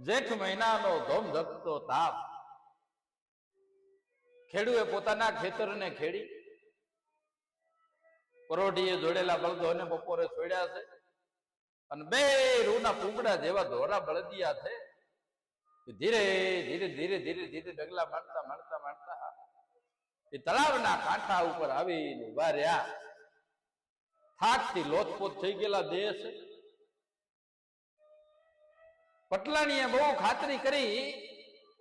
જેઠ મહિનાનો ધોમ ધકતો તાપ ખેડૂએ પોતાના ખેતરને ખેડી પરોઢીએ જોડેલા બળદોને બપોરે છોડ્યા છે અને બે રૂના પૂંગડા જેવા ધોરા બળદિયા છે ધીરે ધીરે ધીરે ધીરે ધીરે ડગલા માંડતા માંડતા માંડતા એ તળાવના કાંઠા ઉપર આવીને ઉભા રહ્યા. થાકથી લોથપોથ થઈ ગયેલા દેહ છે. પટલાણીએ બહુ ખાતરી કરી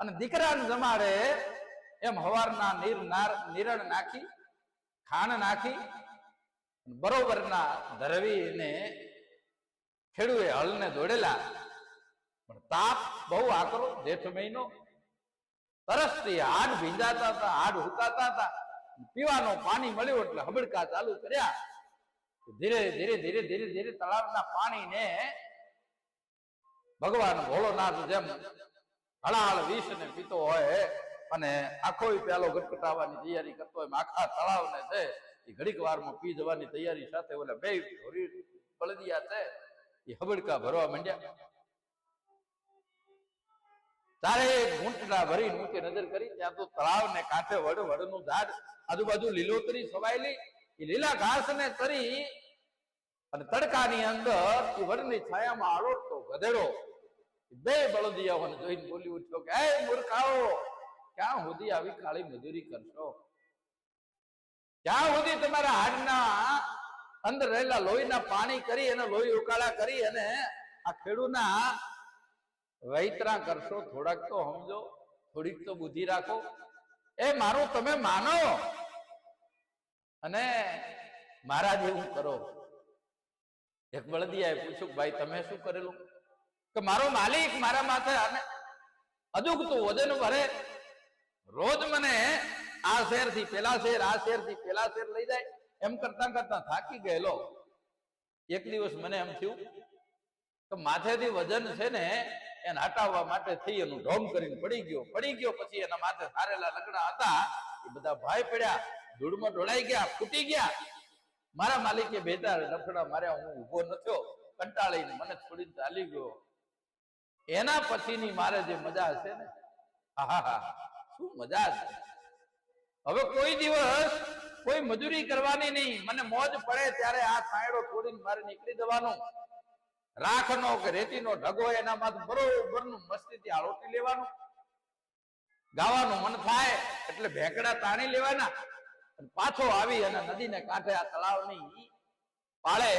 અને દીકરાને જમાડે એમ હવારના નીરણ નાખી ખાણ નાખી બરોબરના ધરવીને ખેડૂએ હળને દોડેલા. પણ તાપ બહુ આકરો, જેઠ મહિનો, તરસથી હાડ ભીંજાતા હતા, હાડ હુકાતા હતા. પીવાનું પાણી મળ્યું એટલે હબડકા ચાલુ કર્યા. ધીરે ધીરે ધીરે ધીરે ધીરે તળાવના પાણીને ભગવાન ભોળોનાથ જેમ હળાહળ વિષ ને પીતો હોય અને આખો પ્યાલો ગટગટાવવાની તૈયારી કરતો હોય, આખા તળાવને છે એ ઘડીક વારમાં પી જવાની તૈયારી સાથે ઓલા બે બળદિયા છે એ હબડકા ભરવા માંડ્યા. તારે ઘૂંટડા ભરી ઊંચી નજર કરી ત્યાં તો તળાવને કાંઠે વડનું ઝાડ, આજુબાજુ લીલોતરી છવાયેલી, એ લીલા ઘાસ ને તરી અને તડકાની અંદર એ વડની છાયામાં આળોટતો ગધેડો બે બળદિયાઓને જોઈને બોલી ઉઠ્યો કે એ મૂર્ખાઓ, ક્યાં સુધી આવી કાળી મજૂરી કરશો? ક્યાં સુધી તમારા હાડના અંદર રહેલા લોહીના પાણી કરી અને લોહી ઉકાળા કરી અને આ ખેડૂના વૈતરા કરશો? થોડાક તો સમજો, થોડીક તો બુદ્ધિ રાખો. એ મારું તમે માનો અને મારા જેવું કરો. એક બળદિયાએ પૂછ્યું, ભાઈ તમે શું કરેલું? કે મારો માલિક મારા માથે અદુગતું વજન ભરે, રોજ મને આ શેર થી પેલા શેર, આ શેર થી પેલા શેર લઈ જાય. એમ કરતા કરતા થાકી ગયેલો. એક દિવસ મને એમ થયું કે માથેથી વજન છે ને એને હટાવવા માટે થઈ એનું ઢોમ કરીને પડી ગયો. પછી એના માથે સારેલા લગડા હતા એ બધા ભાઈ પડ્યા, ધૂળમાં ઢોળાઈ ગયા, ફૂટી ગયા. મારા માલિકે બેદાર ડફડા માર્યા, હું ઉભો ન થયો, કંટાળીને મને છોડીને ચાલી ગયો. એના પછીની મારે જે મજા છે ને, આહા શું મજા છે. હવે કોઈ દિવસ કોઈ મજૂરી કરવાની નહીં. મને મોજ પડે ત્યારે આ છાંયડો છોડીને મારે નીકળી જવાનું. રાખનો કે રેતીનો ઢગો એના માથે બરોબરનું મસ્તીથી આળોટી લેવાનું. ગાવાનું મન થાય એટલે ભેંકડા તાણી લેવાના. પાછો આવી અને નદીને કાંઠે આ તળાવની પાળે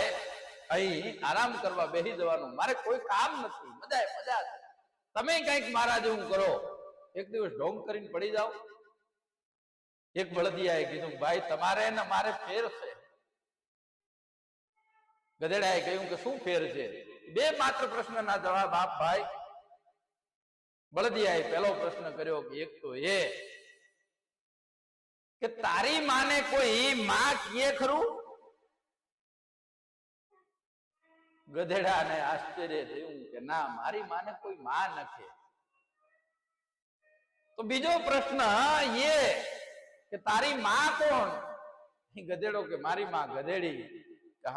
અહીં આરામ કરવા બેસી જવાનું. મારે કોઈ કામ નથી, મજા છે. તમે કઈક મારા જેવું કરો. એક દિવસ ઢોંગ કરીને પડી જાઓ. એક બળદિયાએ કીધું, ભાઈ તમારે ને મારે ફેર છે. ગધેડાએ કહ્યું કે શું ફેર છે? બે માત્ર પ્રશ્નના જવાબ આપ ભાઈ. બળદિયાએ પહેલો પ્રશ્ન કર્યો કે એક તો એ કે તારી માને કોઈ માં કીએ ખરું? ગધેડાને આશ્ચર્ય થયું કે ના, મારી માને કોઈ માં નથી. તો બીજો પ્રશ્ન એ કે તારી માં કોણ? ગધેડો કે મારી માં ગધેડી.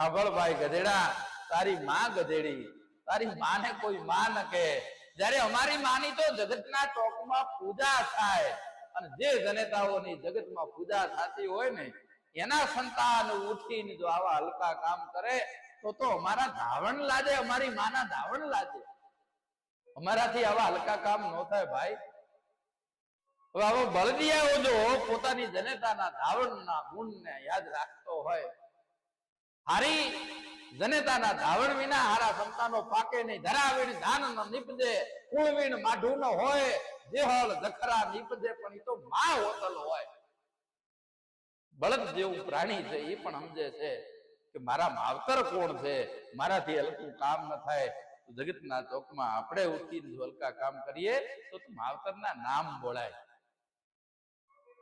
હાંભળ ભાઈ ગધેડા, તારી માં ગધેડી, તારી માને કોઈ માં ન કે. જયારે અમારી માની તો જગતના ચોકમાં પૂજા થાય અને જે જનેતાઓની જગતમાં પૂજા થતી હોય ને એના સંતાન ઉઠીને જો આવા હલકા કામ કરે તો અમારા ધાવણ લાજે, અમારી માના ધાવણ લાજે. અમારાથી આવા હલકા કામ ન થાય ભાઈ. હવે આવો બળદિયાઓ જો પોતાની જનેતાના ધાવણના ગુણને યાદ રાખતો હોય, હારી જનેતાના ધાવણ વિના હારા સંતાનો પાકે નહીં. ધરાવીણ ધાન ન નીપજે, કુળવીણ માઢું ન હોય, જેહળ જખરા નીપજે પણ એ તો માં હોતલ હોય. બળદ જેવું પ્રાણી છે એ પણ સમજે છે કે મારા માવતર કોણ છે, મારાથી હલકું કામ ન થાય. જગતના ચોકમાં આપણે ઉઠીને હલકા કામ કરીએ તો માવતરના નામ બોલાય.